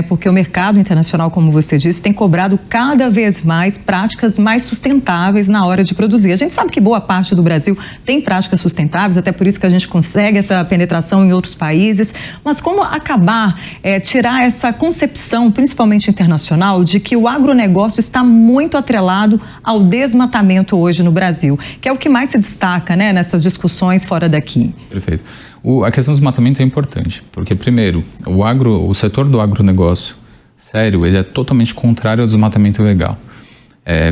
Porque o mercado internacional, como você disse, tem cobrado cada vez mais práticas mais sustentáveis na hora de produzir. A gente sabe que boa parte do Brasil tem práticas sustentáveis, até por isso que a gente consegue essa penetração em outros países. Mas como acabar, tirar essa concepção, principalmente internacional, de que o agronegócio está muito atrelado ao desmatamento hoje no Brasil, que é o que mais se destaca, né, nessas discussões fora daqui? Perfeito. A questão do desmatamento é importante, porque primeiro, o setor do agronegócio, sério, ele é totalmente contrário ao desmatamento ilegal.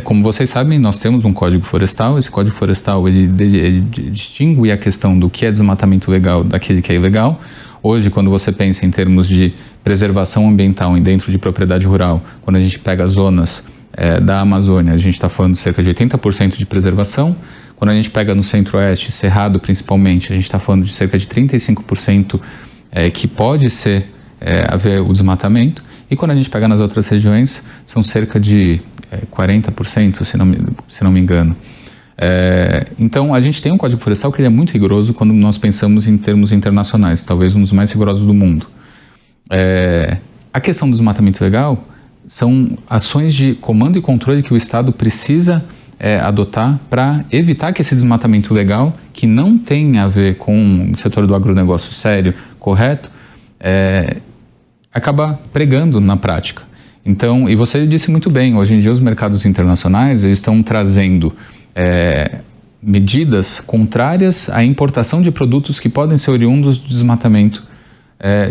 Como vocês sabem, nós temos um Código Florestal. Esse Código Florestal ele distingue a questão do que é desmatamento legal daquele que é ilegal. Hoje, quando você pensa em termos de preservação ambiental dentro de propriedade rural, quando a gente pega as zonas da Amazônia, a gente está falando de cerca de 80% de preservação. Quando a gente pega no Centro-Oeste, Cerrado principalmente, a gente está falando de cerca de 35% que pode haver o desmatamento. E quando a gente pega nas outras regiões, são cerca de 40%, se não me engano. Então, a gente tem um Código Florestal que ele é muito rigoroso quando nós pensamos em termos internacionais, talvez um dos mais rigorosos do mundo. A questão do desmatamento ilegal são ações de comando e controle que o Estado precisa adotar para evitar que esse desmatamento ilegal, que não tem a ver com o setor do agronegócio sério, correto, acaba pregando na prática. Então, e você disse muito bem, hoje em dia os mercados internacionais eles estão trazendo medidas contrárias à importação de produtos que podem ser oriundos do desmatamento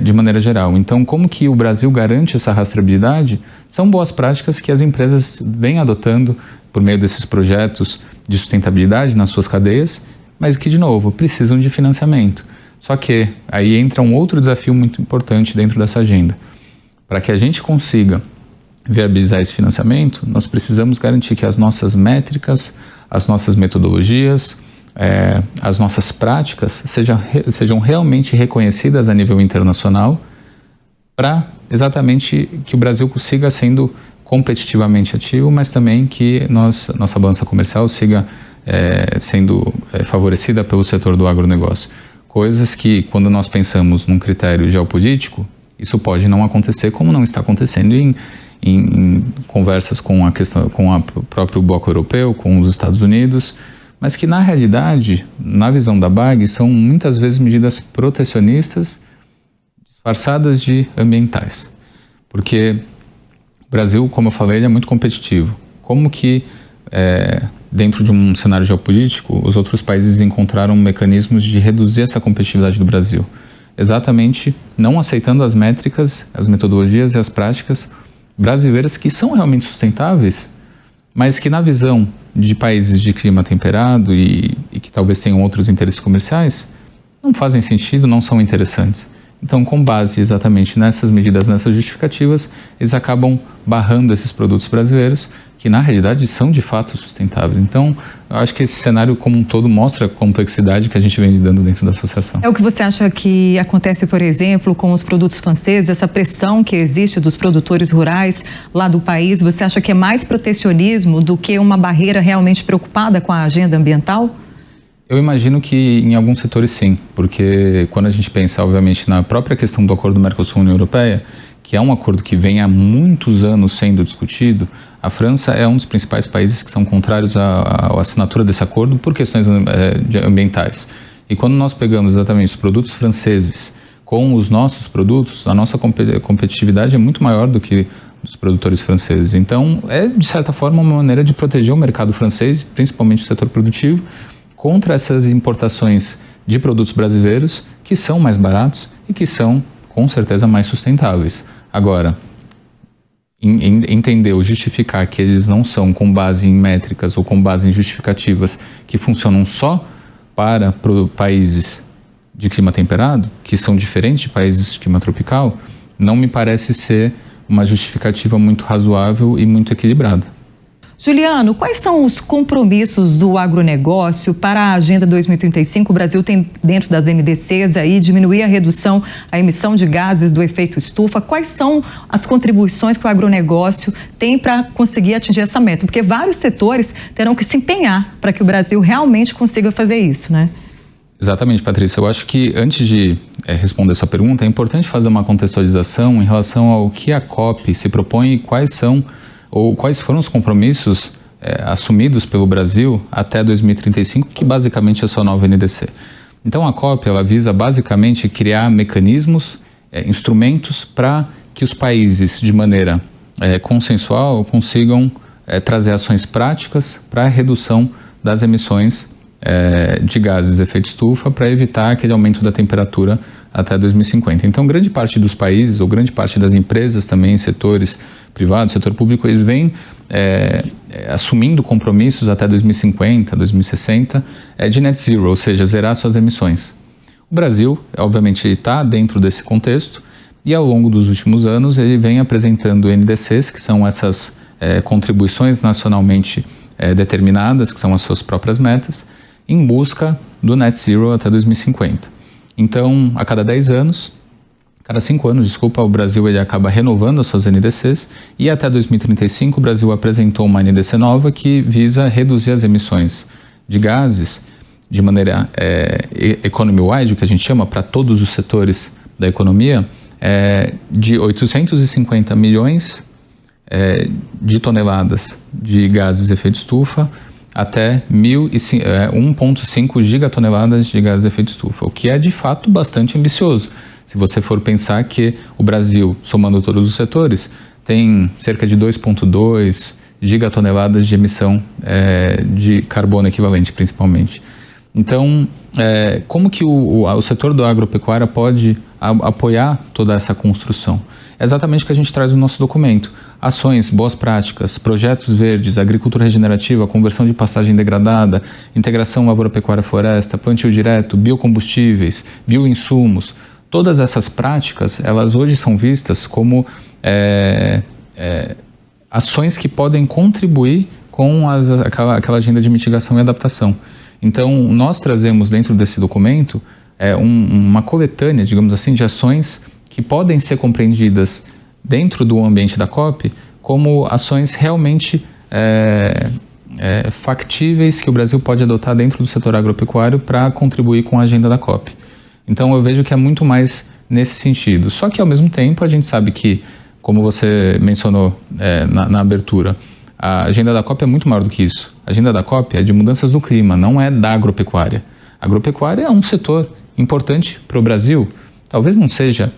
de maneira geral. Então, como que o Brasil garante essa rastreabilidade? São boas práticas que as empresas vêm adotando por meio desses projetos de sustentabilidade nas suas cadeias, mas que, de novo, precisam de financiamento. Só que aí entra um outro desafio muito importante dentro dessa agenda. Para que a gente consiga viabilizar esse financiamento, nós precisamos garantir que as nossas métricas, as nossas metodologias, as nossas práticas sejam realmente reconhecidas a nível internacional, para exatamente que o Brasil siga sendo competitivamente ativo, mas também que nossa balança comercial siga sendo favorecida pelo setor do agronegócio. Coisas que, quando nós pensamos num critério geopolítico, isso pode não acontecer, como não está acontecendo em conversas com o próprio bloco europeu, com os Estados Unidos, mas que na realidade, na visão da BAG, são muitas vezes medidas protecionistas disfarçadas de ambientais. Porque o Brasil, como eu falei, ele é muito competitivo. Como que, dentro de um cenário geopolítico, os outros países encontraram mecanismos de reduzir essa competitividade do Brasil? Exatamente não aceitando as métricas, as metodologias e as práticas brasileiras que são realmente sustentáveis, mas que na visão de países de clima temperado e que talvez tenham outros interesses comerciais, não fazem sentido, não são interessantes. Então, com base exatamente nessas medidas, nessas justificativas, eles acabam barrando esses produtos brasileiros, que na realidade são de fato sustentáveis. Então, eu acho que esse cenário como um todo mostra a complexidade que a gente vem lidando dentro da associação. É o que você acha que acontece, por exemplo, com os produtos franceses, essa pressão que existe dos produtores rurais lá do país, você acha que é mais protecionismo do que uma barreira realmente preocupada com a agenda ambiental? Eu imagino que em alguns setores sim, porque quando a gente pensa, obviamente, na própria questão do acordo Mercosul-União Europeia, que é um acordo que vem há muitos anos sendo discutido, a França é um dos principais países que são contrários à assinatura desse acordo por questões ambientais. E quando nós pegamos exatamente os produtos franceses com os nossos produtos, a nossa competitividade é muito maior do que dos produtores franceses. Então, de certa forma uma maneira de proteger o mercado francês, principalmente o setor produtivo, contra essas importações de produtos brasileiros que são mais baratos e que são, com certeza, mais sustentáveis. Agora, entender ou justificar que eles não são com base em métricas ou com base em justificativas que funcionam só para países de clima temperado, que são diferentes de países de clima tropical, não me parece ser uma justificativa muito razoável e muito equilibrada. Juliano, quais são os compromissos do agronegócio para a Agenda 2035? O Brasil tem, dentro das NDCs, aí, diminuir a emissão de gases do efeito estufa. Quais são as contribuições que o agronegócio tem para conseguir atingir essa meta? Porque vários setores terão que se empenhar para que o Brasil realmente consiga fazer isso, né? Exatamente, Patrícia. Eu acho que antes de responder sua pergunta, é importante fazer uma contextualização em relação ao que a COP se propõe e quais foram os compromissos assumidos pelo Brasil até 2035, que basicamente é a sua nova NDC. Então a COP ela visa basicamente criar mecanismos, instrumentos para que os países de maneira consensual consigam trazer ações práticas para a redução das emissões de gases de efeito estufa para evitar aquele aumento da temperatura até 2050. Então, grande parte dos países, ou grande parte das empresas também, setores privados, setor público, eles vêm assumindo compromissos até 2050, 2060, de net zero, ou seja, zerar suas emissões. O Brasil, obviamente, está dentro desse contexto e ao longo dos últimos anos ele vem apresentando NDCs, que são essas contribuições nacionalmente determinadas, que são as suas próprias metas, em busca do net zero até 2050. Então, a cada 5 anos, o Brasil ele acaba renovando as suas NDCs e até 2035 o Brasil apresentou uma NDC nova que visa reduzir as emissões de gases de maneira economy-wide, o que a gente chama para todos os setores da economia, de 850 milhões de toneladas de gases de efeito estufa até 1,5 gigatoneladas de gases de efeito estufa, o que é de fato bastante ambicioso. Se você for pensar que o Brasil, somando todos os setores, tem cerca de 2,2 gigatoneladas de emissão de carbono equivalente, principalmente. Então, como que o setor do agropecuária pode apoiar toda essa construção? É exatamente o que a gente traz no nosso documento. Ações, boas práticas, projetos verdes, agricultura regenerativa, conversão de pastagem degradada, integração agropecuária-floresta, plantio direto, biocombustíveis, bioinsumos. Todas essas práticas, elas hoje são vistas como ações que podem contribuir com aquela agenda de mitigação e adaptação. Então, nós trazemos dentro desse documento uma coletânea, digamos assim, de ações que podem ser compreendidas dentro do ambiente da COP como ações realmente factíveis que o Brasil pode adotar dentro do setor agropecuário para contribuir com a agenda da COP. Então eu vejo que é muito mais nesse sentido. Só que ao mesmo tempo a gente sabe que, como você mencionou na abertura, a agenda da COP é muito maior do que isso. A agenda da COP é de mudanças do clima, não é da agropecuária. A agropecuária é um setor importante para o Brasil, talvez não seja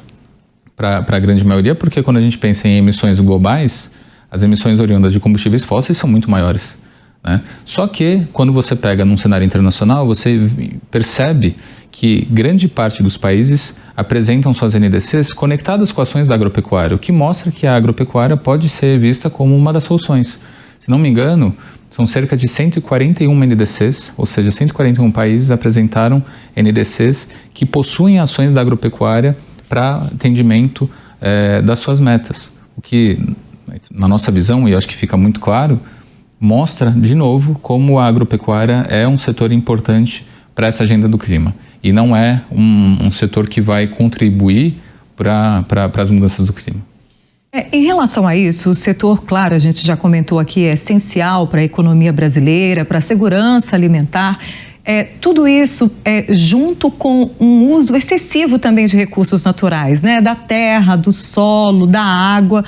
para a grande maioria, porque quando a gente pensa em emissões globais, as emissões oriundas de combustíveis fósseis são muito maiores, né? Só que, quando você pega num cenário internacional, você percebe que grande parte dos países apresentam suas NDCs conectadas com ações da agropecuária, o que mostra que a agropecuária pode ser vista como uma das soluções. Se não me engano, são cerca de 141 NDCs, ou seja, 141 países apresentaram NDCs que possuem ações da agropecuária para atendimento das suas metas, o que, na nossa visão, e eu acho que fica muito claro, mostra, de novo, como a agropecuária é um setor importante para essa agenda do clima, e não é um setor que vai contribuir para as mudanças do clima. Em relação a isso, o setor, claro, a gente já comentou aqui, é essencial para a economia brasileira, para a segurança alimentar. Tudo isso junto com um uso excessivo também de recursos naturais, né? Da terra, do solo, da água.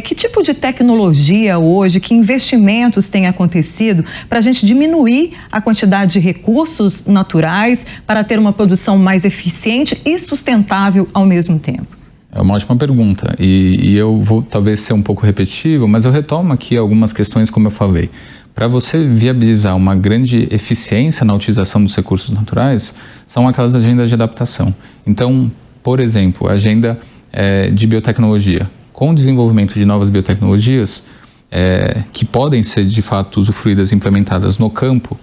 Que tipo de tecnologia hoje, que investimentos têm acontecido para a gente diminuir a quantidade de recursos naturais para ter uma produção mais eficiente e sustentável ao mesmo tempo? É uma ótima pergunta e eu vou talvez ser um pouco repetitivo, mas eu retomo aqui algumas questões como eu falei. Para você viabilizar uma grande eficiência na utilização dos recursos naturais, são aquelas agendas de adaptação. Então, por exemplo, a agenda de biotecnologia. Com o desenvolvimento de novas biotecnologias, que podem ser de fato usufruídas e implementadas no campo,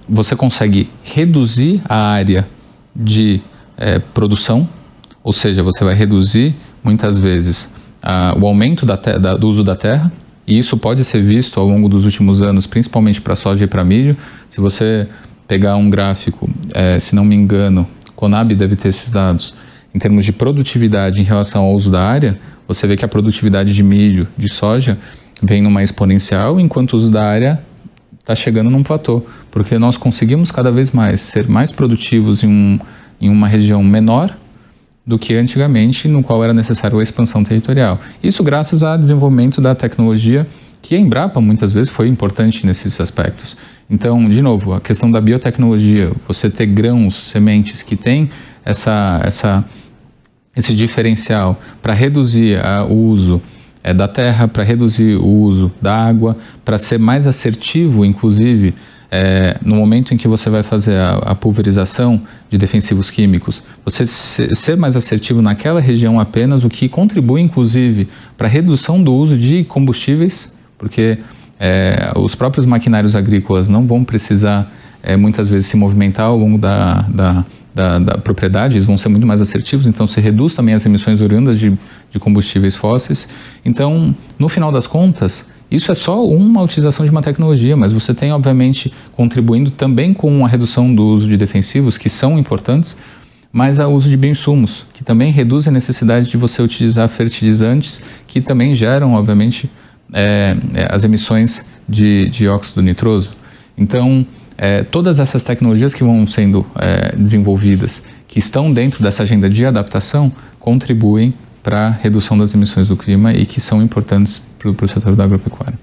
você consegue reduzir a área de produção, ou seja, você vai reduzir muitas vezes o aumento do uso da terra. E isso pode ser visto ao longo dos últimos anos, principalmente para soja e para milho. Se você pegar um gráfico, se não me engano, Conab deve ter esses dados, em termos de produtividade em relação ao uso da área, você vê que a produtividade de milho, de soja, vem numa exponencial, enquanto o uso da área está chegando num platô, porque nós conseguimos cada vez mais ser mais produtivos em uma região menor do que antigamente, no qual era necessário a expansão territorial. Isso graças ao desenvolvimento da tecnologia, que a Embrapa muitas vezes foi importante nesses aspectos. Então, de novo, a questão da biotecnologia, você ter grãos, sementes que têm esse diferencial para reduzir o uso da terra, para reduzir o uso da água, para ser mais assertivo, inclusive, no momento em que você vai fazer a pulverização de defensivos químicos, você ser mais assertivo naquela região apenas, o que contribui, inclusive, para a redução do uso de combustíveis, porque os próprios maquinários agrícolas não vão precisar, muitas vezes, se movimentar ao longo da propriedade, eles vão ser muito mais assertivos, então se reduz também as emissões oriundas de combustíveis fósseis. Então, no final das contas, isso é só uma utilização de uma tecnologia, mas você tem, obviamente, contribuindo também com a redução do uso de defensivos, que são importantes, mas o uso de bioinsumos, que também reduz a necessidade de você utilizar fertilizantes, que também geram, obviamente, as emissões de dióxido nitroso. Então, todas essas tecnologias que vão sendo desenvolvidas, que estão dentro dessa agenda de adaptação, contribuem para a redução das emissões do clima e que são importantes para o setor da agropecuária.